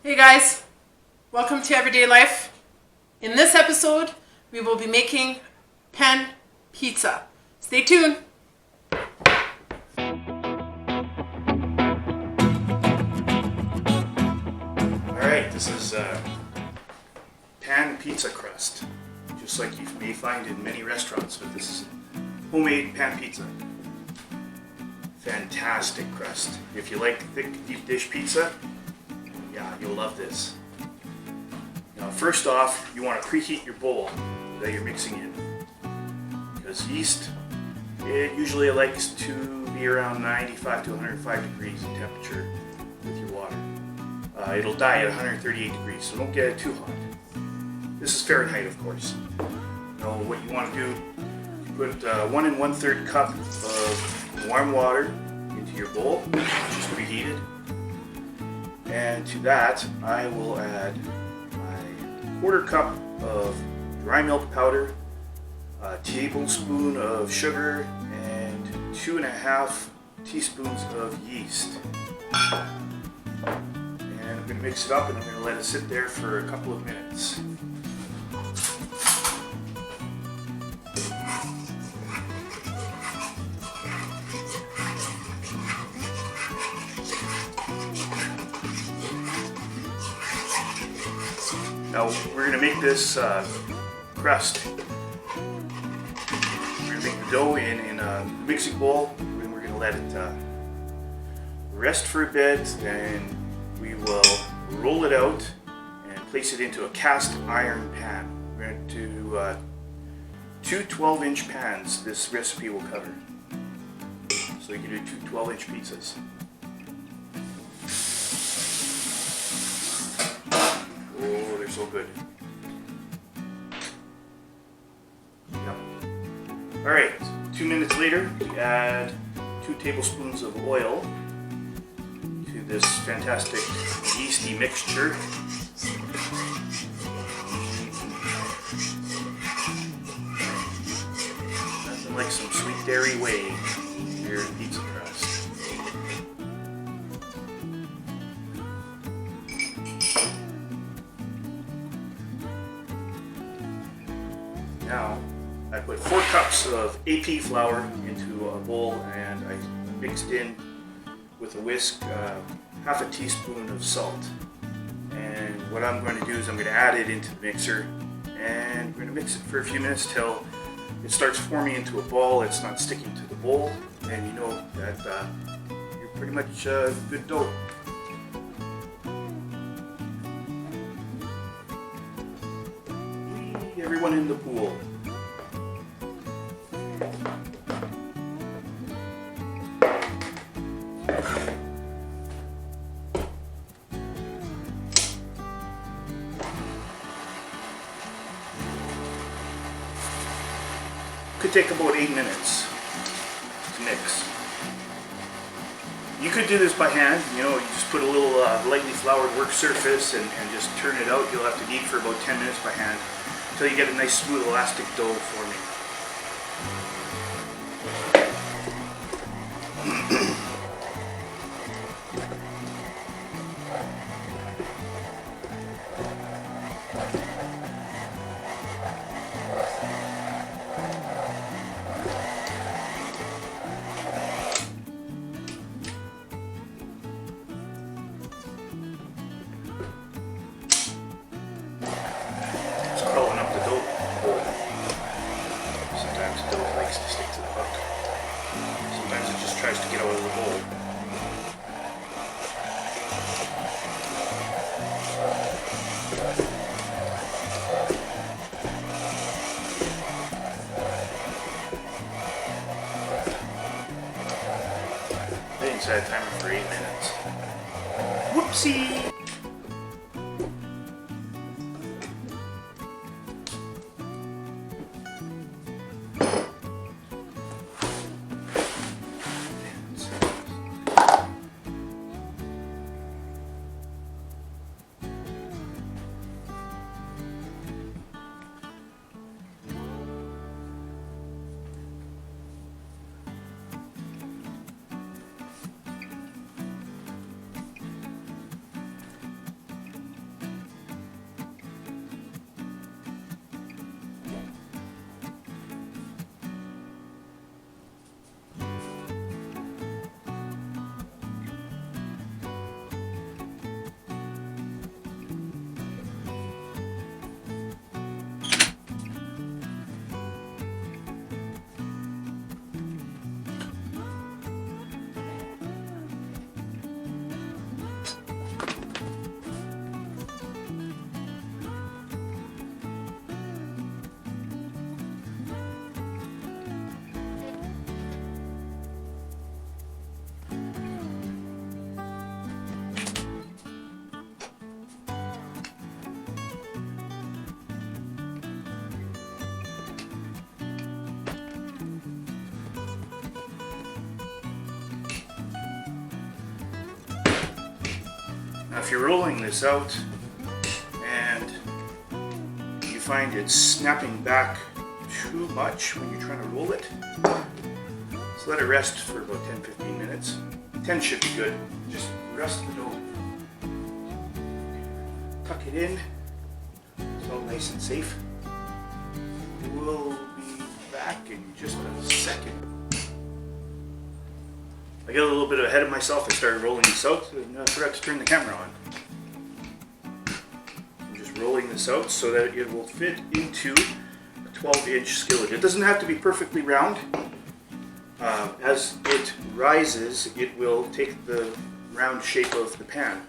Hey guys, welcome to Everyday Life. In this episode, we will be making pan pizza. Stay tuned. Alright, this is pan pizza crust, just like you may find in many restaurants, but this is homemade pan pizza. Fantastic crust. If you like thick deep dish pizza, yeah, you'll love this. Now, first off, you want to preheat your bowl that you're mixing in, because yeast, it usually likes to be around 95 to 105 degrees in temperature with your water. It'll die at 138 degrees, so don't get it too hot. This is Fahrenheit, of course. Now, what you want to do, put 1 1/3 cup of warm water into your bowl, just preheated. And to that, I will add my 1/4 cup of dry milk powder, a tablespoon of sugar, and 2.5 teaspoons of yeast. And I'm going to mix it up and I'm going to let it sit there for a couple of minutes. Now we're going to make this crust. We're going to make the dough in a mixing bowl, and we're going to let it rest for a bit, and we will roll it out and place it into a cast iron pan. We're going to do 2 12-inch pans this recipe will cover. So you can do 2 12-inch pizzas. Oh, they're so good. Yep. Alright, 2 minutes later, we add 2 tablespoons of oil to this fantastic yeasty mixture. Nothing like some sweet dairy whey here in pizza crust. Now, I put 4 cups of AP flour into a bowl, and I mixed in with a whisk half a teaspoon of salt. And what I'm going to do is I'm going to add it into the mixer, and we're going to mix it for a few minutes till it starts forming into a ball. It's not sticking to the bowl, and you know that you're pretty much good dough. Everyone in the pool. Could take about 8 minutes to mix. You could do this by hand, you know, you just put a little lightly floured work surface and just turn it out. You'll have to knead for about 10 minutes by hand until you get a nice smooth elastic dough forming. Tries to get out of the bowl. I didn't set a timer for 8 minutes. Whoopsie! if you're rolling this out and you find it's snapping back too much when you're trying to roll it, just let it rest for about 10-15 minutes. 10 should be good. Just rest the dough. Tuck it in. It's all nice and safe. We'll be back in just a second. I got a little bit ahead of myself. I started rolling this out and I forgot to turn the camera on. I'm just rolling this out so that it will fit into a 12-inch skillet. It doesn't have to be perfectly round. As it rises, it will take the round shape of the pan.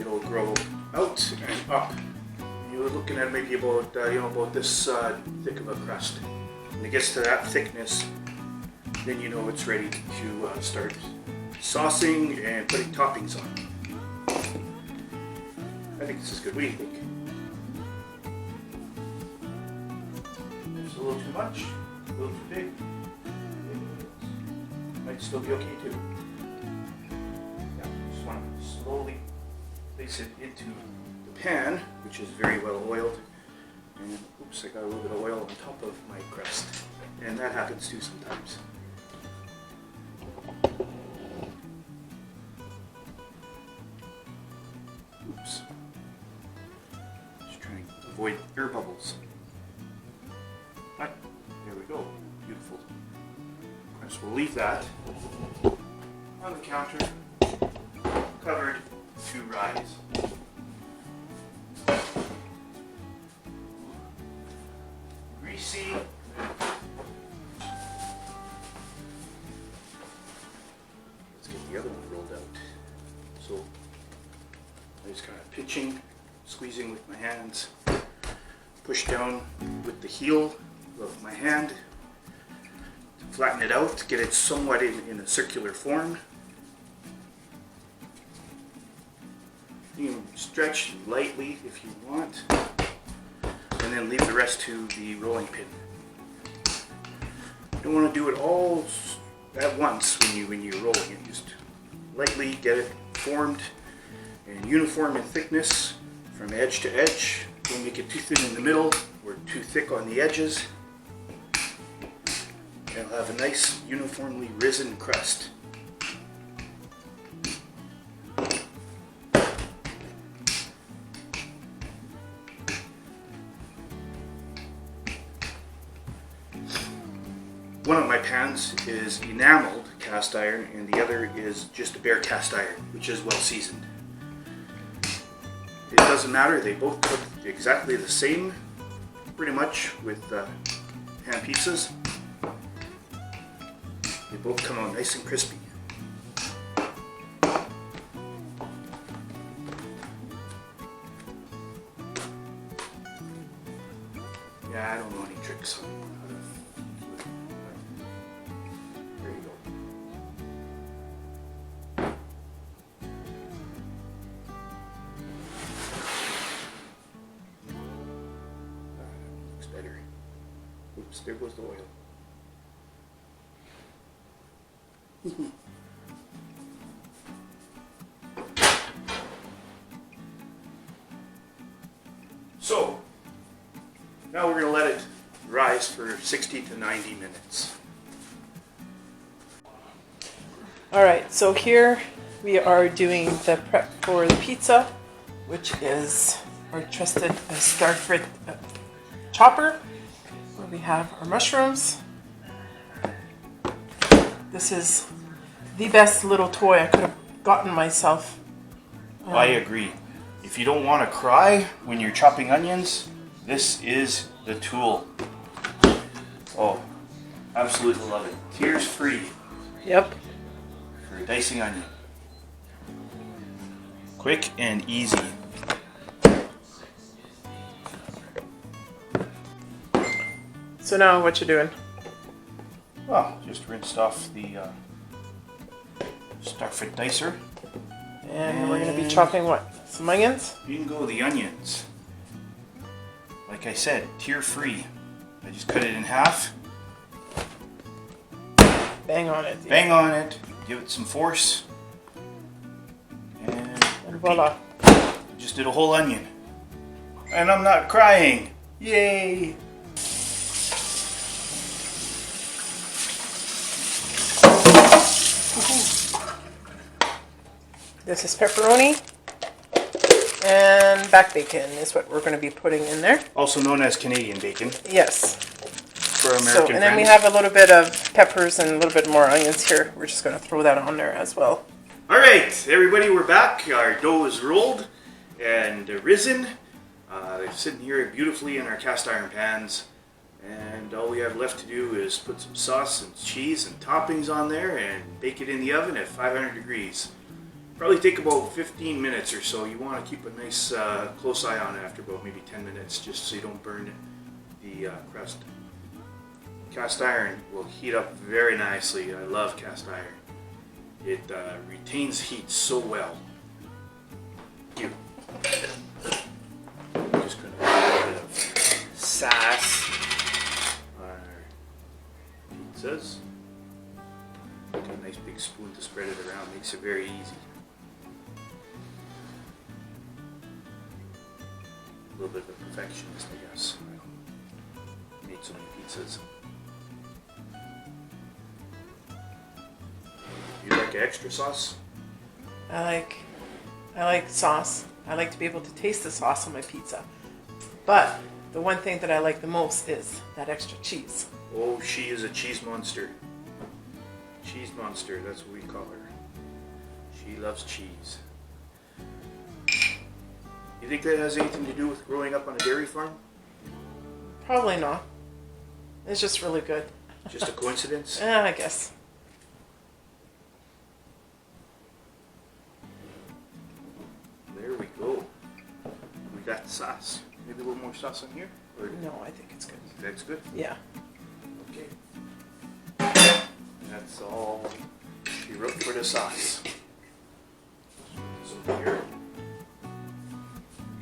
It'll grow out and up. You're looking at maybe about about this thick of a crust. When it gets to that thickness, then you know it's ready to start saucing and putting toppings on. I think this is good. What do you think? It's a little too much, a little too big. Might still be okay too. Yeah, just want to slowly place it into the pan, which is very well oiled. And oops, I got a little bit of oil on top of my crust. And that happens too sometimes. Oops. Just trying to avoid air bubbles. But there we go. Beautiful. So we'll leave that on the counter, covered to rise. Greasy. Let's get the other one rolled out. So I'm just kind of pinching, squeezing with my hands, push down with the heel of my hand. Flatten it out, get it somewhat in a circular form. You can stretch lightly if you want, and then leave the rest to the rolling pin. You don't want to do it all at once when you're rolling it. Just lightly get it formed and uniform in thickness from edge to edge. Don't make it too thin in the middle or too thick on the edges. It'll have a nice uniformly risen crust. One of my pans is enameled cast iron and the other is just a bare cast iron, which is well seasoned. It doesn't matter, they both cook exactly the same, pretty much, with pan pizzas. They both come out nice and crispy. Yeah, I don't know any tricks on how to do it. There you go. Looks better. Oops, there goes the oil. So, now we're going to let it rise for 60 to 90 minutes. Alright, so here we are doing the prep for the pizza, which is our trusted Starfrit chopper, where we have our mushrooms. This is the best little toy I could have gotten myself. I agree. If you don't want to cry when you're chopping onions, this is the tool. Oh, absolutely love it. Tears free Yep. for dicing onion. Quick and easy. So now what you doing? Well, just rinsed off the Starfrit dicer. And we're going to be chopping what? Some onions? You can go the onions. Like I said, tear free. I just cut it in half. Bang on it. Bang on it. Give it some force. And Voila. Just did a whole onion. And I'm not crying. Yay! This is pepperoni and back bacon is what we're going to be putting in there. Also known as Canadian bacon Yes. for American So, and then we friends. have a little bit of peppers and a little bit more onions here. We're just going to throw that on there as well. All right, everybody, we're back. Our dough is rolled and risen. They're sitting here beautifully in our cast iron pans. And all we have left to do is put some sauce and cheese and toppings on there and bake it in the oven at 500 degrees. Probably take about 15 minutes or so. You want to keep a nice close eye on it after about maybe 10 minutes just so you don't burn the crust. Cast iron will heat up very nicely. I love cast iron. It retains heat so well. I'm just going to put a bit of sauce on our pizzas. Got a nice big spoon to spread it around. Makes it very easy. A little bit of a perfectionist, I guess. I made so many pizzas. You like extra sauce? I like sauce. I like to be able to taste the sauce on my pizza. But the one thing that I like the most is that extra cheese. Oh, she is a cheese monster. Cheese monster, that's what we call her. She loves cheese. You think that has anything to do with growing up on a dairy farm? Probably not. It's just really good. Just a coincidence? I guess. There we go. We got the sauce. Maybe a little more sauce in here? Or No, I think it's good. that's good? Yeah. Okay. That's all she wrote for the sauce. So here.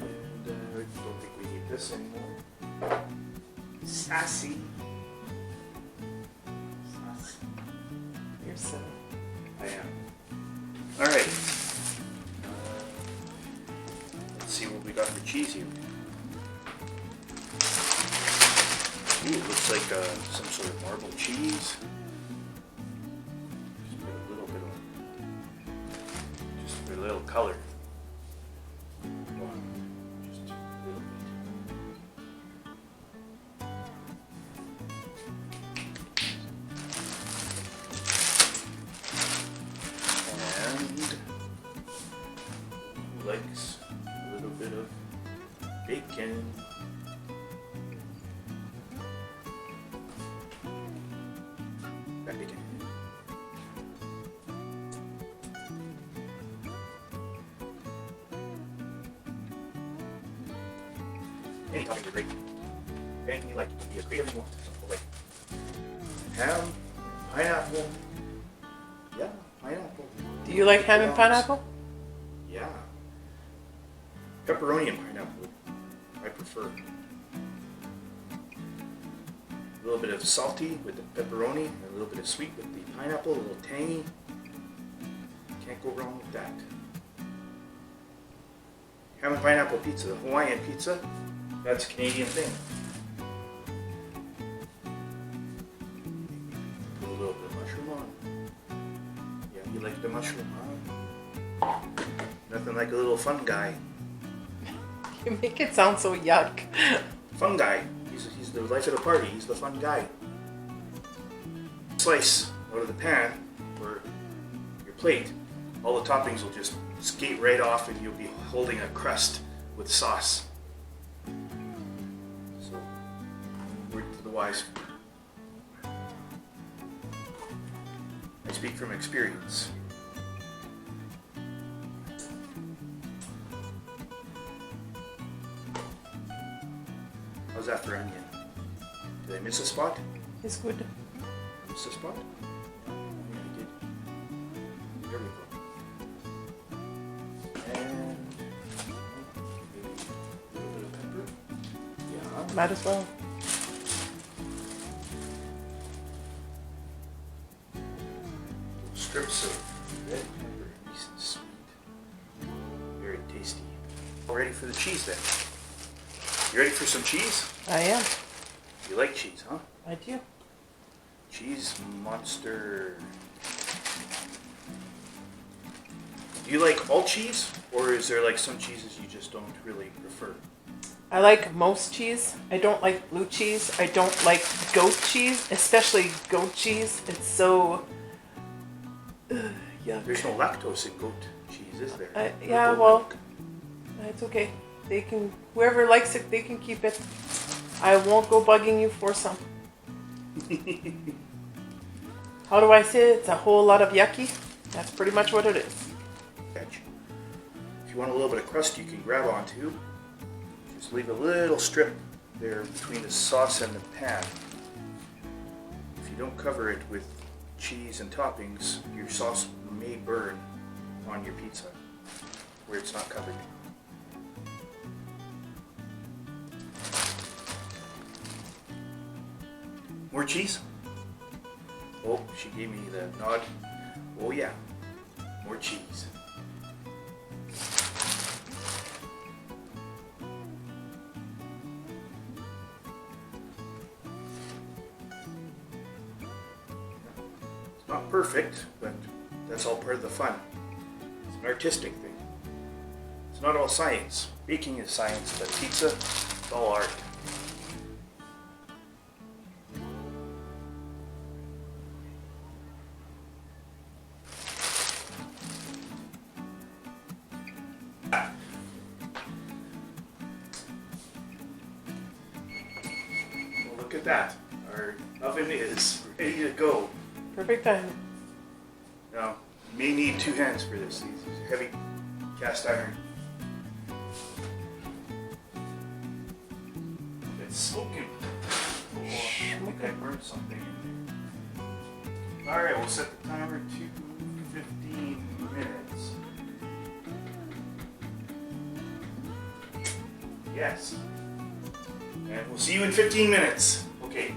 And I don't think we need this anymore. Sassy. Sauce. You're silly. I am. Alright. Let's see what we got for cheese here. Ooh, it looks like some sort of marble cheese. Just put a little bit of, just for a little color. Just a little bit. And who likes a little bit of bacon. Bacon. Any toppings are great. Anything you like, you can be as creative as you want. So, like ham, pineapple. Yeah, pineapple. Do you like ham and pineapple? Yeah. Pepperoni and pineapple, I prefer. A little bit of salty with the pepperoni, and a little bit of sweet with the pineapple, a little tangy. Can't go wrong with that. Ham and pineapple pizza, the Hawaiian pizza, that's a Canadian thing. Put a little bit of mushroom on. Yeah, you like the mushroom, huh? Nothing like a little fun guy. You make it sound so yuck. Fun guy. He's the life of the party. He's the fun guy. Slice out of the pan or your plate. All the toppings will just skate right off and you'll be holding a crust with sauce. So, word to the wise. I speak from experience. How's that for onion? Did I miss a spot? It's good. Miss a spot? Yeah, I did. There we go. And maybe a little bit of pepper. Yeah. Might as well. Strips of red pepper, nice and sweet. Very tasty. All ready for the cheese then. You ready for some cheese? I am. You like cheese, huh? I do. Cheese monster. Do you like all cheese, or is there like some cheeses you just don't really prefer? I like most cheese. I don't like blue cheese. I don't like goat cheese, especially goat cheese. It's so yuck. There's no lactose in goat cheese, is there? Yeah, Goat well, milk. it's okay. They can, whoever likes it, they can keep it. I won't go bugging you for some. How do I say it? It's a whole lot of yucky. That's pretty much what it is. If you want a little bit of crust, you can grab onto. Just leave a little strip there between the sauce and the pan. If you don't cover it with cheese and toppings, your sauce may burn on your pizza where it's not covered. More cheese? Oh, she gave me the nod. Oh yeah, more cheese. It's not perfect, but that's all part of the fun. It's an artistic thing. It's not all science. Baking is science, but pizza, it's all art. Look at that. Our oven is ready to go. Perfect time. Now, you may need 2 hands for this. These are heavy cast iron. It's smoking. Oh, I think I burned something in there. Alright, we'll set the timer to 15 minutes. Yes. And we'll see you in 15 minutes. Okay.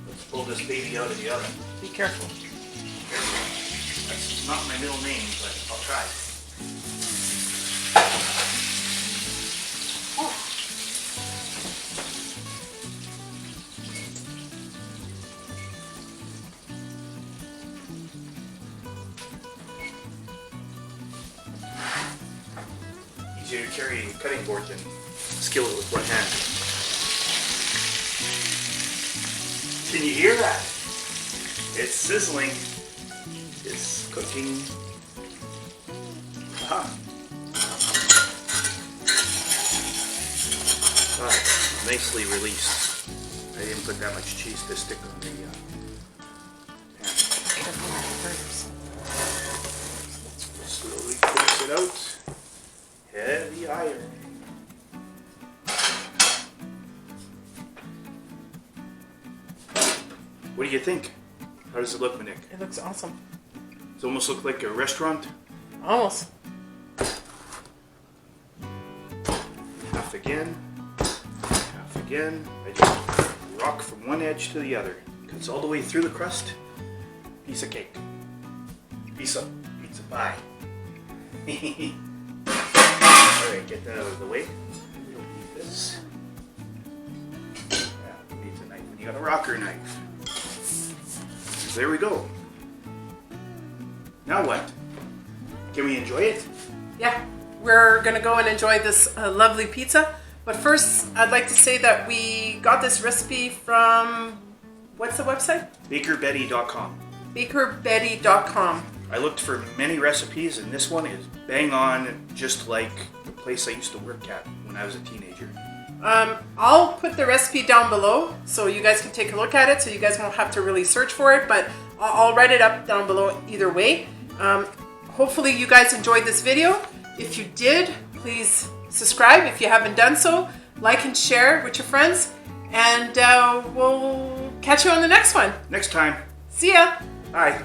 Let's pull this baby out of the oven. Be careful. That's not my middle name, but I'll try. Easier to carry a cutting board than skillet with one hand. Can you hear that? It's sizzling. It's cooking. Ah. Ah, nicely released. I didn't put that much cheese to stick on the pan. Careful with the burgers. Slowly push it out. Heavy iron. What do you think? How does it look, Monique? It looks awesome. It almost look like a restaurant. Almost. Half again. Half again. I just rock from one edge to the other. Cuts all the way through the crust. Piece of cake. Piece of pizza pie. Alright, get that out of the way. We don't need this. Yeah, who needs a knife when you got a rocker knife? There we go. Now what? Can we enjoy it? Yeah, we're gonna go and enjoy this lovely pizza. But first, I'd like to say that we got this recipe from, what's the website? BakerBetty.com. BakerBetty.com. I looked for many recipes, and this one is bang on, just like the place I used to work at when I was a teenager. I'll put the recipe down below so you guys can take a look at it, so you guys won't have to really search for it, but I'll write it up down below either way. Hopefully you guys enjoyed this video. If you did, please subscribe if you haven't done so. Like and share with your friends, and we'll catch you on the next one. Next time. See ya! Bye.